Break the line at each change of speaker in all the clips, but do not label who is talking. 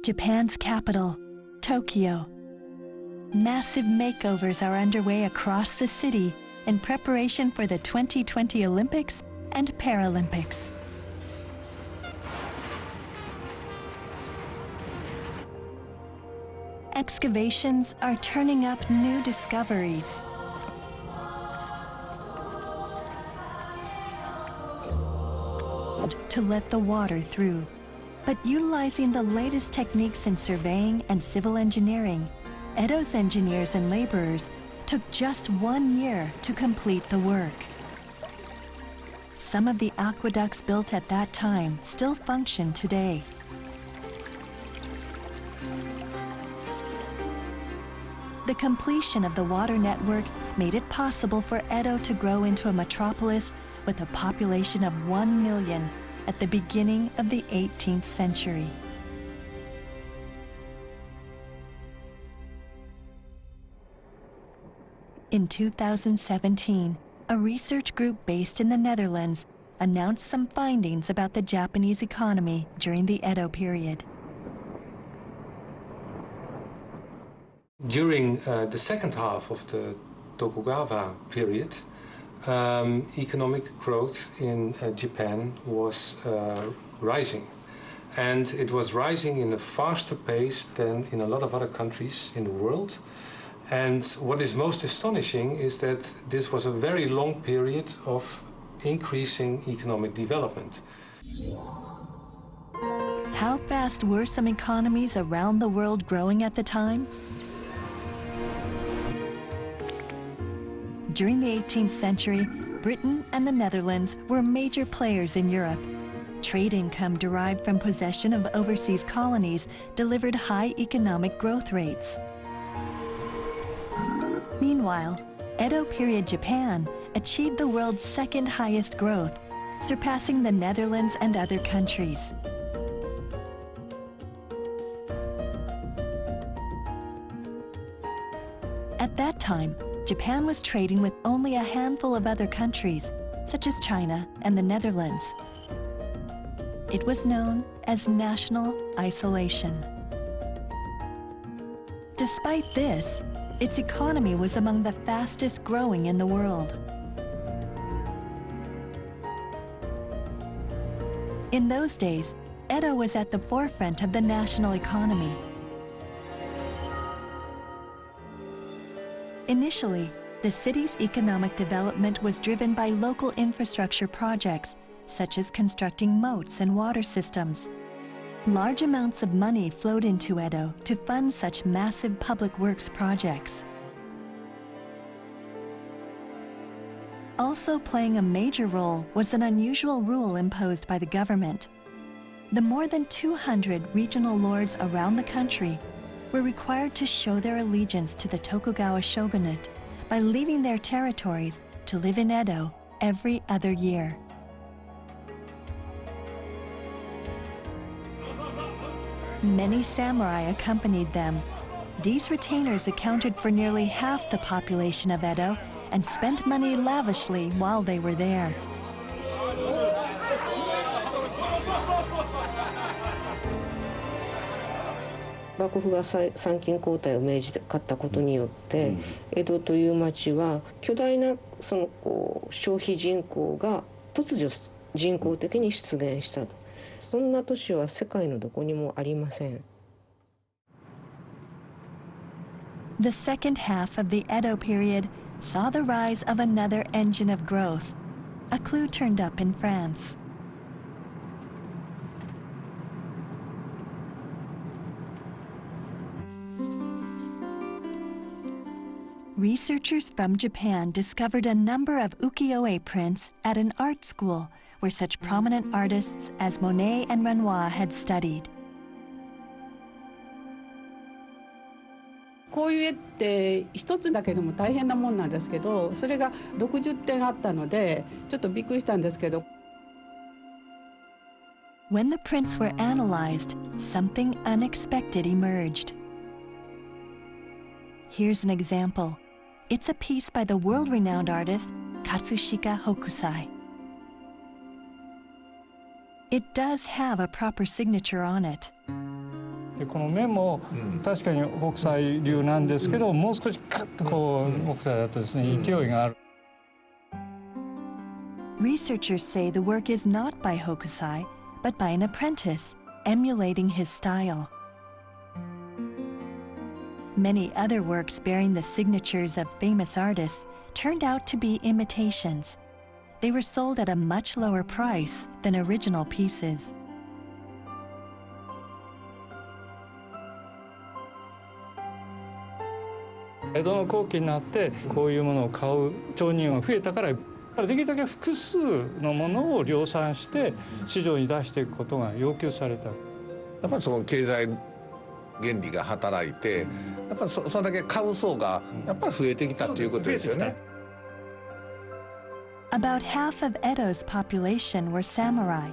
Japan's capital, Tokyo. Massive makeovers are underway across the city in preparation for the 2020 Olympics and Paralympics. Excavations are turning up new discoveries. To let the water through, but utilizing the latest techniques in surveying and civil engineering, Edo's engineers and laborers took just 1 year to complete the work. Some of the aqueducts built at that time still function today. The completion of the water network made it possible for Edo to grow into a metropolis with a population of 1 million at the beginning of the 18th century. In 2017, a research group based in the Netherlands announced some findings about the Japanese economy during the Edo period.
During the second half of the Tokugawa period, economic growth in Japan was rising. And it was rising in a faster pace than in a lot of other countries in the world. And what is most astonishing is that this was a very long period of increasing economic development.
How fast were some economies around the world growing at the time? During the 18th century, Britain and the Netherlands were major players in Europe. Trade income derived from possession of overseas colonies delivered high economic growth rates. Meanwhile, Edo period Japan achieved the world's second highest growth, surpassing the Netherlands and other countries. At that time, Japan was trading with only a handful of other countries, such as China and the Netherlands. It was known as national isolation. Despite this, its economy was among the fastest growing in the world. In those days, Edo was at the forefront of the national economy. Initially, the city's economic development was driven by local infrastructure projects, such as constructing moats and water systems. Large amounts of money flowed into Edo to fund such massive public works projects. Also playing a major role was an unusual rule imposed by the government. The more than 200 regional lords around the country were required to show their allegiance to the Tokugawa shogunate by leaving their territories to live in Edo every other year. Many samurai accompanied them. These retainers accounted for nearly half the population of Edo and spent money lavishly while they were there.
幕府が参勤交代を命じて勝ったことによって、江戸という町は巨大な消費人口が突如人工的に出現したと。そんな都市は世界のどこにもありません。
The second half of the Edo period saw the rise of another engine of growth. A clue turned up in France. Researchers from Japan discovered a number of ukiyo-e prints at an art school where such prominent artists as Monet and Renoir had studied.
こういう絵って一つだけでも大変なもんなんですけど、それが60点あったのでちょっとびっくりしたんですけど。
When the prints were analyzed, something unexpected emerged. Here's an example. It's a piece by the world-renowned artist Katsushika Hokusai. It does have a proper signature on it.
でこの目も確かに北斎流なんですけど、もう少しカッとこう北斎だとですね、勢いがある。
Researchers say the work is not by Hokusai, but by an apprentice, emulating his style. Many other works bearing the signatures of famous artists turned out to be imitations. They were sold at a much lower price than original pieces.
江戸の後期になってこういうものを買う町人が増えたから、やっぱりできるだけ複数のものを量産して市場に出していくことが要求された。
やっぱりその経済原理が働いて、やっぱりそれだけ買う層がやっぱり増えてきたということですよね。
About half of Edo's population were samurai.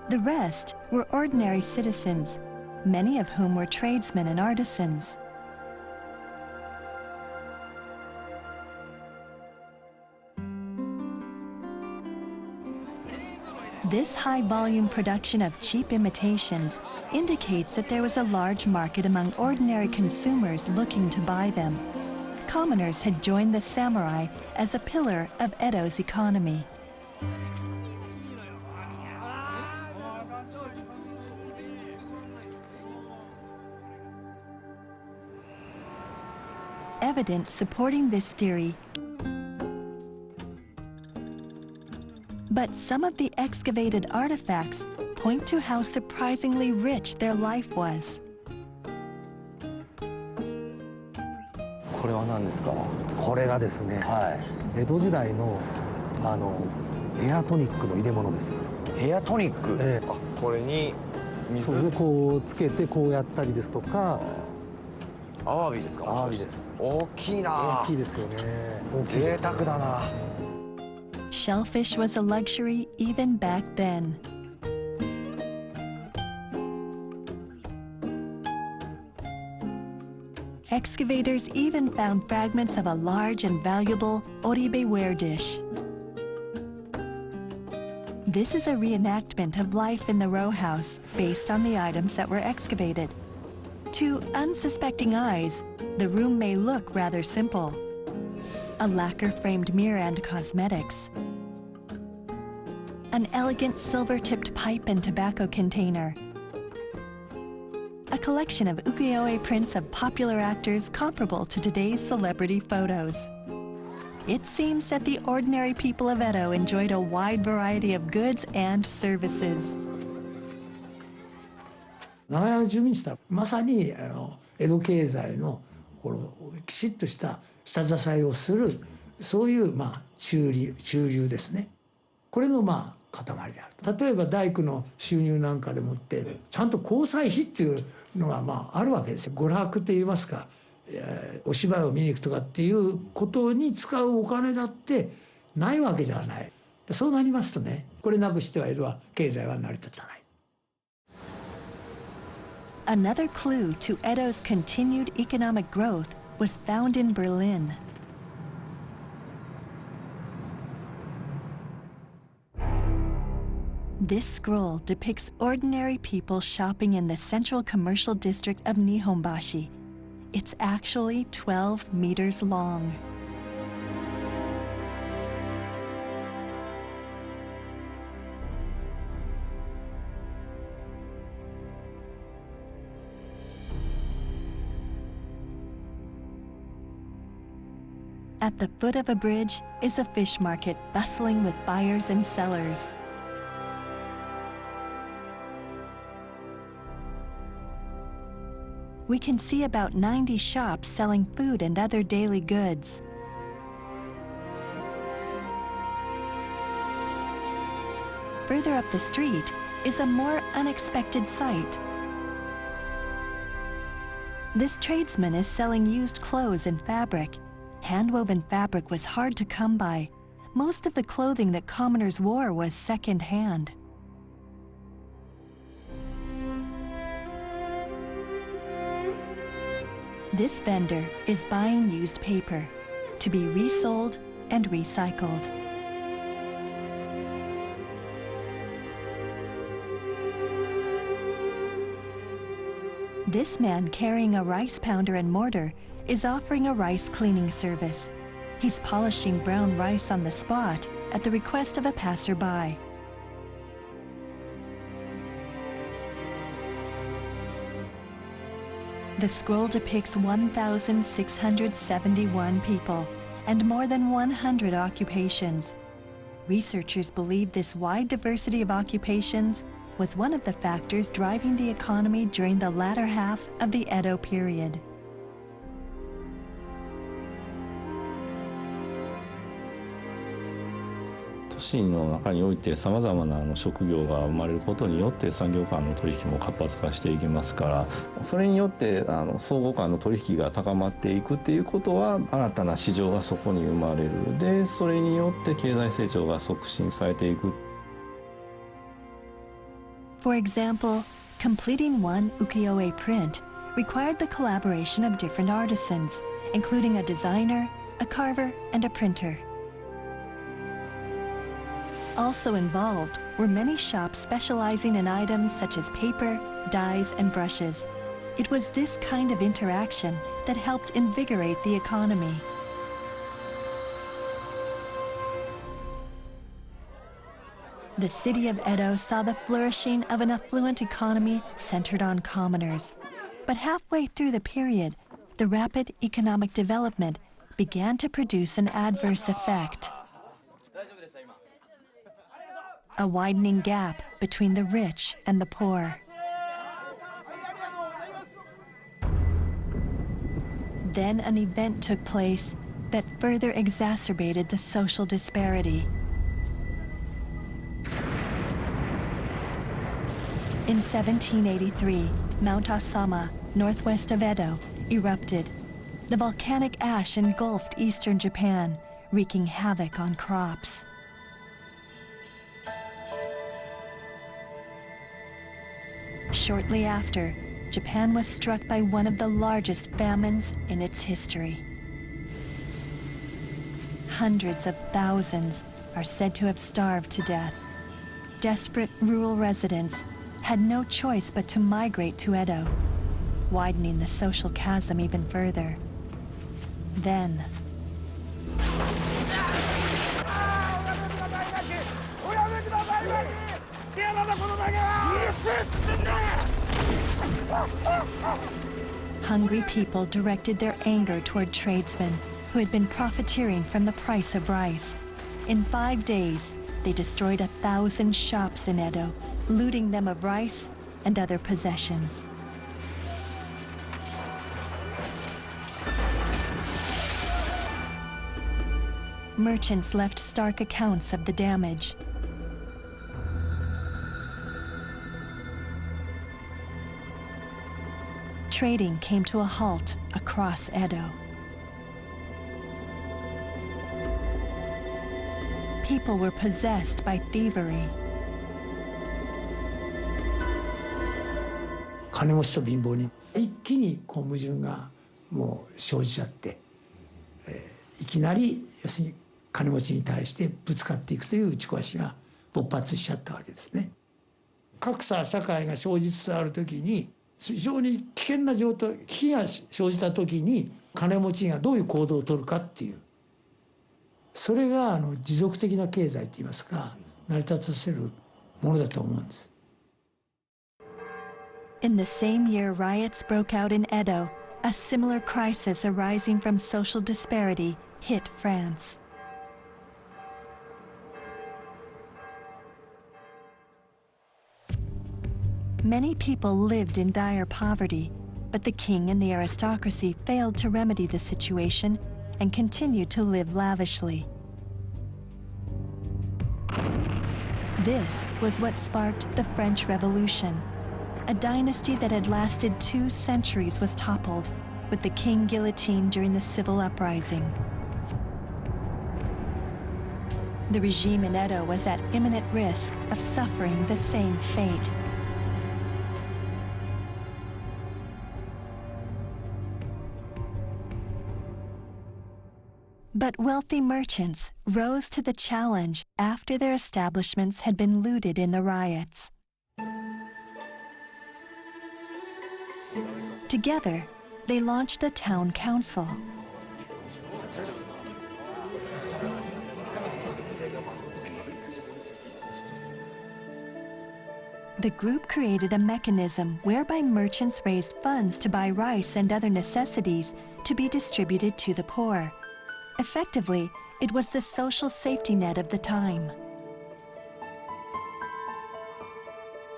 The rest were ordinary citizens, many of whom were tradesmen and artisans. This high-volume production of cheap imitations indicates that there was a large market among ordinary consumers looking to buy them. Commoners had joined the samurai as a pillar of Edo's economy. Evidence supporting this theory. But some of the excavated artifacts point to how surprisingly rich their life was.
これは何ですか？
これがですね、
は
江戸時代のヘアトニックの入れ物です。
い。ヘアトニック。あ、これに水。
そうですね、こうつけてこうやったりですとか。
アワビですか？
アワビです。
大きいな。
大きいですよね。
贅沢だな。
Shellfish was a luxury even back then. Excavators even found fragments of a large and valuable oribe ware dish. This is a reenactment of life in the row house based on the items that were excavated. To unsuspecting eyes, the room may look rather simple. A lacquer-framed mirror and cosmetics. An elegant silver-tipped pipe and tobacco container. A collection of ukiyo-e prints of popular actors comparable to today's celebrity photos. It seems that the ordinary people of Edo enjoyed a wide variety of goods and services.
長屋を住民したまさに江戸経済のこのきちっとした下支えをするそういう中流ですね。これの塊であると。例えば大工の収入なんかでもってちゃんと交際費っていうのがあるわけですよ。娯楽といいますか、お芝居を見に行くとかっていうことに使うお金だってないわけじゃない。そうなりますとね、これなくしては江戸は経済は成り立たない。
Another clue to Edo's continued economic growth was found in Berlin. This scroll depicts ordinary people shopping in the central commercial district of Nihonbashi. It's actually 12 meters long. At the foot of a bridge is a fish market bustling with buyers and sellers. We can see about 90 shops selling food and other daily goods. Further up the street is a more unexpected sight. This tradesman is selling used clothes and fabric. Hand-woven fabric was hard to come by. Most of the clothing that commoners wore was second-hand. This vendor is buying used paper to be resold and recycled. This man carrying a rice pounder and mortar is offering a rice cleaning service. He's polishing brown rice on the spot at the request of a passerby. The scroll depicts 1,671 people and more than 100 occupations. Researchers believe this wide diversity of occupations was one of the factors driving the economy during the latter half of the Edo period.
都市の中においてさまざまな職業が生まれることによって産業間の取引も活発化していきますから、それによって相互間の取引が高まっていくっていうことは新たな市場がそこに生まれる。でそれによって経済成長が促進されていく。
For example, completing one ukiyo-e print required the collaboration of different artisans, including a designer, a carver, and a printer. Also involved were many shops specializing in items such as paper, dyes, and brushes. It was this kind of interaction that helped invigorate the economy. The city of Edo saw the flourishing of an affluent economy centered on commoners. But halfway through the period, the rapid economic development began to produce an adverse effect. A widening gap between the rich and the poor. Then an event took place that further exacerbated the social disparity. In 1783, Mount Asama, northwest of Edo, erupted. The volcanic ash engulfed eastern Japan, wreaking havoc on crops. Shortly after, Japan was struck by one of the largest famines in its history. Hundreds of thousands are said to have starved to death. Desperate rural residents had no choice but to migrate to Edo, widening the social chasm even further. Then, hungry people directed their anger toward tradesmen who had been profiteering from the price of rice. In 5 days, they destroyed 1,000 shops in Edo, looting them of rice and other possessions. Merchants left stark accounts of the damage. Trading came to a halt across Edo. People were possessed by thievery.
金持ちと貧乏人一気にこう矛盾がもう生じちゃって、いきなり要するに金持ちに対してぶつかっていくという打ち壊しが勃発しちゃったわけですね。格差社会が生じつつある時に非常に危険な状態、危機が生じた時に金持ちがどういう行動を取るかっていう、それが持続的な経済といいますか成り立たせるものだと思うんです。
In the same year riots broke out in Edo, a similar crisis arising from social disparity hit France. Many people lived in dire poverty, but the king and the aristocracy failed to remedy the situation and continued to live lavishly. This was what sparked the French Revolution. A dynasty that had lasted 2 centuries was toppled, with the king guillotined during the civil uprising. The regime in Edo was at imminent risk of suffering the same fate. But wealthy merchants rose to the challenge after their establishments had been looted in the riots. Together, they launched a town council. The group created a mechanism whereby merchants raised funds to buy rice and other necessities to be distributed to the poor. Effectively, it was the social safety net of the time.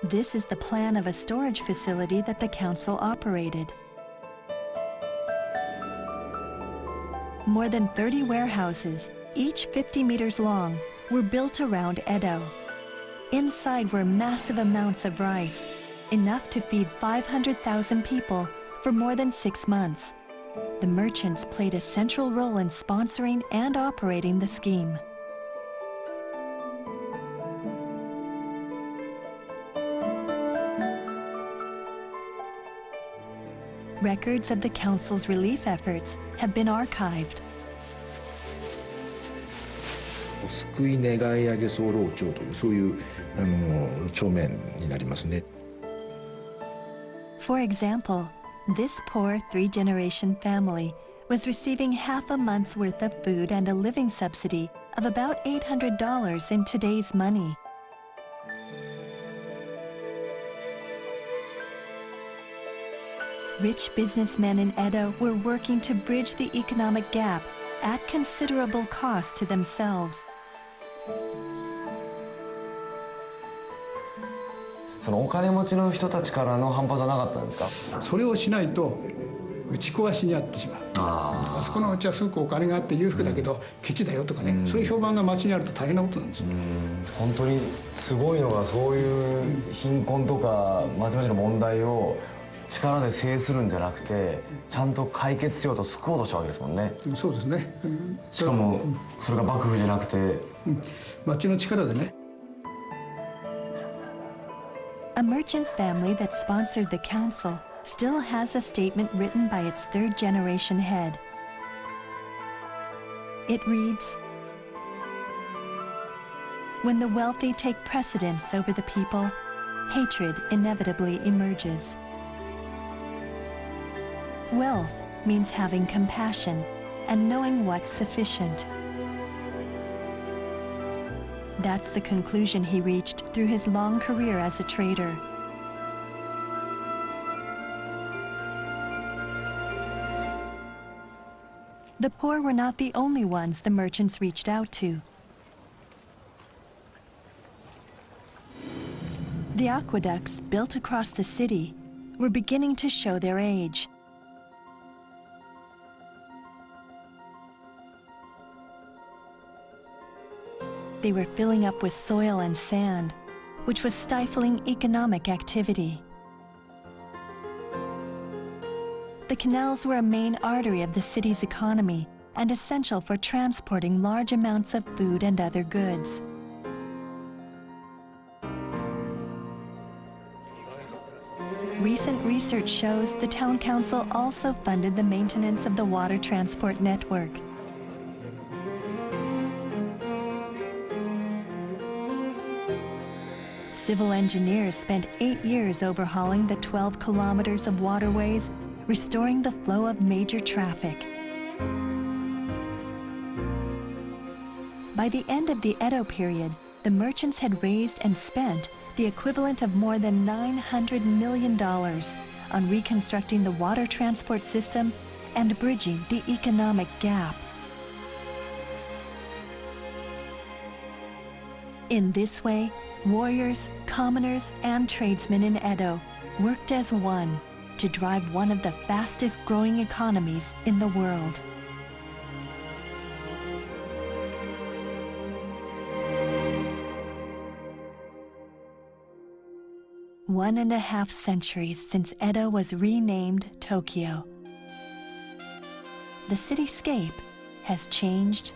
This is the plan of a storage facility that the council operated. More than 30 warehouses, each 50 meters long, were built around Edo. Inside were massive amounts of rice, enough to feed 500,000 people for more than 6 months. The merchants played a central role in sponsoring and operating the scheme. Records of the council's relief efforts have been archived.
救い願い上げ候帳というそういう帳面になりますね。
For example, this poor three-generation family was receiving half a month's worth of food and a living subsidy of about $800 in today's money. Rich businessmen in Edo were working to bridge the economic gap at considerable cost to themselves.
そのお金持ちの人たちからの反発はなかったんですか？
それをしないと打ち壊しにあってしまう。あそこのうちはすごくお金があって裕福だけどケチだよとかね、そういう評判が街にあると大変なことなんですよ。
本当にすごいのがそういう貧困とかまちまちの問題を力で制するんじゃなくてちゃんと解決しようと救おうとしたわけですもんね。
そうですね。
しかもそれが幕府じゃなくて
町の力でね。
A merchant family that sponsored the council still has a statement written by its third-generation head. It reads, "When the wealthy take precedence over the people, hatred inevitably emerges." Wealth means having compassion and knowing what's sufficient. That's the conclusion he reached through his long career as a trader. The poor were not the only ones the merchants reached out to. The aqueducts built across the city were beginning to show their age. They were filling up with soil and sand, which was stifling economic activity. The canals were a main artery of the city's economy and essential for transporting large amounts of food and other goods. Recent research shows the town council also funded the maintenance of the water transport network. Civil engineers spent 8 years overhauling the 12 kilometers of waterways, restoring the flow of major traffic. By the end of the Edo period, the merchants had raised and spent the equivalent of more than $900 million on reconstructing the water transport system and bridging the economic gap. In this way, warriors, commoners, and tradesmen in Edo worked as one to drive one of the fastest growing economies in the world. One and a half centuries since Edo was renamed Tokyo. The cityscape has changed